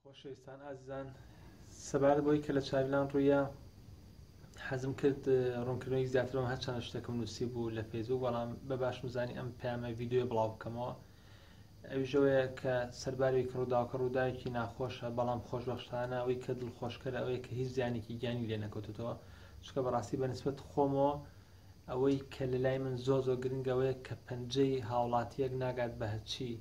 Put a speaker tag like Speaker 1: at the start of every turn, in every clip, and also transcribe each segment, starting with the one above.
Speaker 1: خۆشەویستان ئازیزان، سەبارەت بۆی کە لە چاویلان ڕوویە حەزم کرد ڕوونکردنەوەی زیاترەوە هەرچەندە شتێکم نووسی بوو لە فەیسبووک، بەڵام بەباش مزانی ئەم پەیامە ڤیدیۆ بڵاو بکەمەوە. ئەویژەوەیە کە سەرباری ڕووداوەکە ڕووداوێکی ناخۆشە، بەڵام خۆشبەختانە ئەوەی کە دڵخۆشکەرە ئەوەیە کە هیچ زیانێکی گیانی لێ نەکەوتووە، چونکە بەڕاستی بەنسبەت خۆمەوە ئەوەی کە لە لای من زۆر گرنگەوەیە کە پەنجەی هاوڵاتیەک ناگات بە هەرچی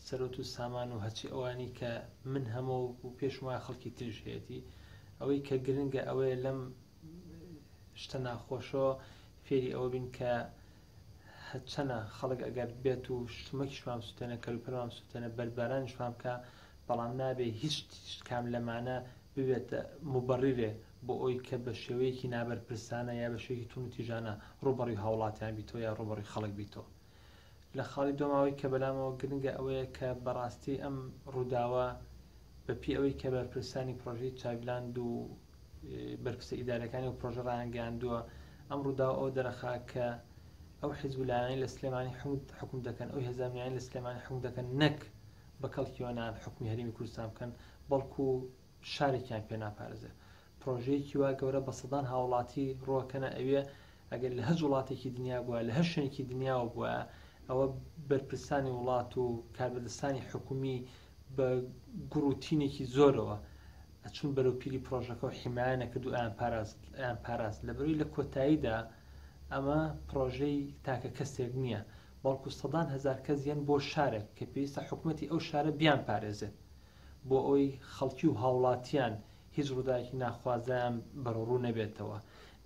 Speaker 1: سەرۆت و سامان و هەرچی ئەوانی کە من هەموو و پێش وایە خەڵکی تریش هەیەی. ئەوەی کە گرنگە ئەوەیە لەم شتە ناخۆشەوە فێری ئەوە بین کە هەرچەنە خەڵک ئەگەر بێت و شتمەکیشمان سووتێنە کەلوپەرمان سووتێنە بەربارانیشمان بکە، بەڵام نابێ هیچ کام لەمانە ببێتە موبەڕیرێ بۆ ئەوی کە بە شێوەیەکی نابەرپرسانە یا بە شێوەیەکی تون و تیژانە ڕووبەڕی هاوڵاتیان بیتەوە یا ڕووبەڕی خەڵک بیتەوە. لە خاڵی دۆماوەی کە بەلامەوە گرنگە ئەوەیە کە بەڕاستی ئەم ڕووداوە بەپی ئەوەی کە بەرپرسانی پرۆژەی چاویلاند و بەرپرسە ئیدارەکانی و پرۆژە ڕاهەنگاندووە، ئەم ڕووداوە ئەو دەرەخا کە ئەو حیزبولایەنی لە سلێمانی حکوم دەکەن، ئەو هێزانیانی لە سلێمانی حکوم دەکەن، نەک بە کەڵکیوانان حکومی هەرێمی کوردستان بکەن، بەڵکو شارێکیان پێ ناپارێزێ. پرۆژەیەکی وا گەورە بە سەدان هاوڵاتی ڕۆکەنە ئەوێ ئەگەر لە هەر وڵاتێکی دنیا بووە، لە هەر شوێنێکی دنیاوە بووە، ئەوە بەرپرسانی وڵات و کاربەدەستانی حکومی بە گروتینێکی زۆرەوە ئەچون بەرەو پیری پرۆژەکە و حیمایانەکرد و ئەیان پاراست. لەبەرەوەی لە کۆتاییدا ئەمە پرۆژەی تاکە کەسێک نییە، بەڵکو سەدان هەزار کەس یەن بۆ شارێک کە پێویستە حکومەتی ئەو شارە بیان پارێزێت بۆ ئەوی خەڵکی و هاوڵاتیان هیچ ڕووداوێکی ناخوازایان بەڕوو نەبێتەوە،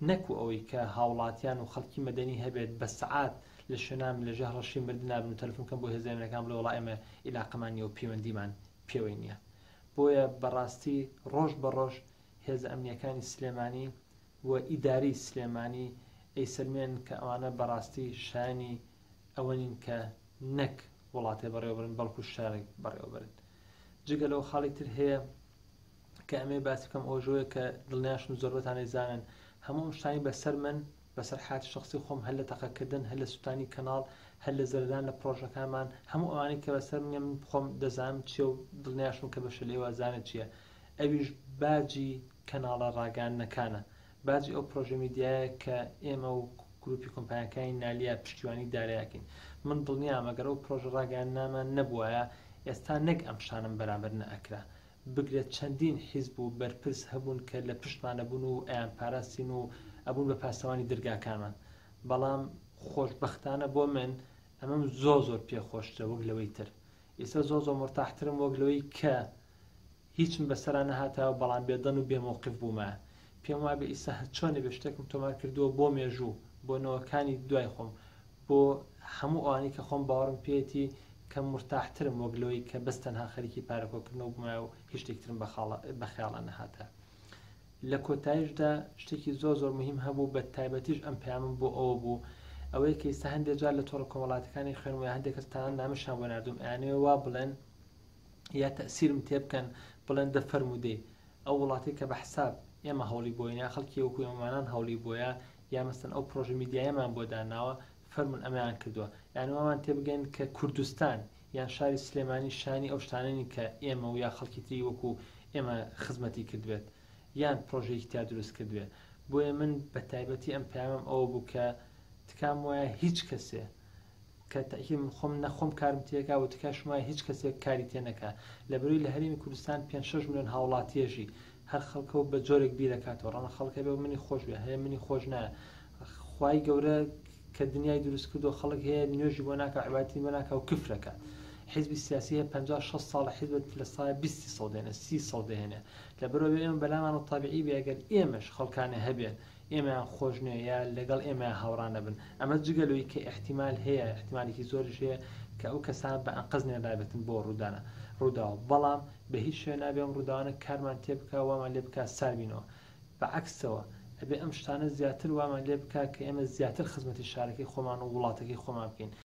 Speaker 1: نەکو ئەوەی کە هاوڵاتیان و خەڵکی مەدەنی هەبێت بە سەعات لە شوێنام لە ژێر ڕەشی مردنابن و تەلەفۆنکەم بۆ هێزانەکان بڵێ وەڵا ئێمە عیلاقەمانیە و پەیوەندیمان پێوەی نییە. بۆیە بەڕاستی ڕۆژ بە ڕۆژ هێز ئەمنیەکانی سلێمانی و ئیداری سلێمانی ئەیسەلمێن کە ئەوانە بەڕاستی شانی ئەوەنین کە نەک وڵاتێ بەڕێوەبرن بەڵکو شارێک بەڕێوەبرن. جگە لەو خاڵی تر هەیە کە ئەمێ باسی بکەم ئەوژەوەیە کە دڵنیاشم زۆربەتان ئەیزانن هەموو شتانی بەسەر من بەسەر حاتی شخصی خۆم، هەر لە تەقەکردن، هەر لە سووتانی کەناڵ، هەر لە زەردان لە پرۆژەکانمان، هەموو ئەوانەی کە بەسەر منە من خۆم دەزانم چیە و دڵنیاشم کە بەشە لێوازانە چییە. ئەویش باجی کەناڵە ڕاگەاندنەکانە، باجی ئەو پرۆژە میدیایە کە ئێمە و گروپی کۆمپانیەکانی نالیا پشتیوانی دارایەکەین. من دڵنیام ئەگەر ئەو پرۆژە ڕاگەاندنامان نەبووایە ئێستا نەک ئەم شانم بەرامبەر نەئەکرا. بگرێت چەندین حیزب و بەرپرس هەبوون کە لە پشتمانە بوون و ئەیان پاراستین و ئەبوون بە پاسەوانی دەرگاکانمان، بەڵام خۆشبەختانە بۆ من ئەمەم زۆر پێخۆشترە وەک لەوەی تر. ئێستا زۆر مرتاحترم وەک لەوەی کە هیچم بەسەران نەهاتەوە، بەڵام بێدەن و بێمۆقف بوومە. پێم وابێ ئێستا چۆنێ بێ شتێکم تۆمار کردووە بۆ مێژوو، بۆ نەوەکانی دوای خۆم، بۆ هەموو ئەوانی کە خۆم باوەڕم پێێتی کە مرتاحترم وەک لەوەی کە بەس تەنها خەریکی پارەکۆکردنەوە بوومە و هیچ شتێکترم بە خەیاڵە نەهاتە. لە کۆتاییشدا شتێکی زۆر مهم هەبوو، بە تایبەتیش ئەم پەیامم بۆ ئەوە بوو ئەوەیە کە ئێستا هەندێک جار لە تۆڕە کۆمەڵاتەکانی خوێنەوە هەندێک کەستان نامەشان بۆ ناردوم، ئەیانەوێ وا بڵێن یا تەسیرم تێ بکەن بڵێن دەفەرمودەی ئەو وڵاتی کە بە حساب ئێمە هەوڵی بۆین یا خەڵکی وەکو ئێمەمانان هەوڵی بۆیە یا مەسەن ئەو پرۆژە میدیایەمان بۆ داناوە فەرمون ئەمەیان کردووە، یان وامان تێبگەین کە کوردستان یان شاری سلێمانی شانی ئەو شتانەی کە ئێمە و یا خەڵکی تری وەکو ئێمە خزمەتی کردوێت یان پرۆژەیەکی تا دروست کردوێ. بۆیە من بە تایبەتی ئەم پەیامم ئەوە بوو کە تکام وایە هیچ کەسێ کە تاکید من خۆم نەخۆم کارم تێکا و تکاش وایە هیچ کەسێک کاری تێ نەکا. لەبەرەوەی لە هەرێمی کوردستان 5-6 ملیۆن هاوڵاتیەژی هەر خەڵکە و بە جۆرێک بیرەکاتەوە، ڕەنە خەڵکە بێ منی خۆش بێ، هەیە منی خۆش نایە. خوای گەورە کە دنیای دروست کردو خەڵک هەیە نوێژی بۆ ناکە، عیبادەتی بۆ ناکە و کفرەکە. حیزبی سیاسی هەیە 50-60 ساڵە حیزبت لە ساڵە 20 ساڵ دێنێ 30 ساڵ دێنێ. لەبەرەوە ئێمە بەلامان و تابعی بێ ئەگەر ئێمەش خەڵکانە هەبێن ئێمەیان خۆش نوێ یا لەگەڵ ئێمە هاوڕانە بن، ئەمە جگەلەوەی کە احتیمال هەیە، احتیمالێکی زۆرش هەیە کە ئەو کەسان بە ئەنقەز نێرابێتن بۆ ڕووداوە، بەڵام بە هیچ شوێ نابێ ئەم ڕووداوانە کارمان تێ بکە وامان لێ بکات ساربینەوە. بەعەکسەوە ئەبێ ئەم شتانە زیاتر وامان لێ بکات کە ئێمە زیاتر خزمەتی شارەکەی خۆمان و وڵاتەکەی خۆمان بکەین.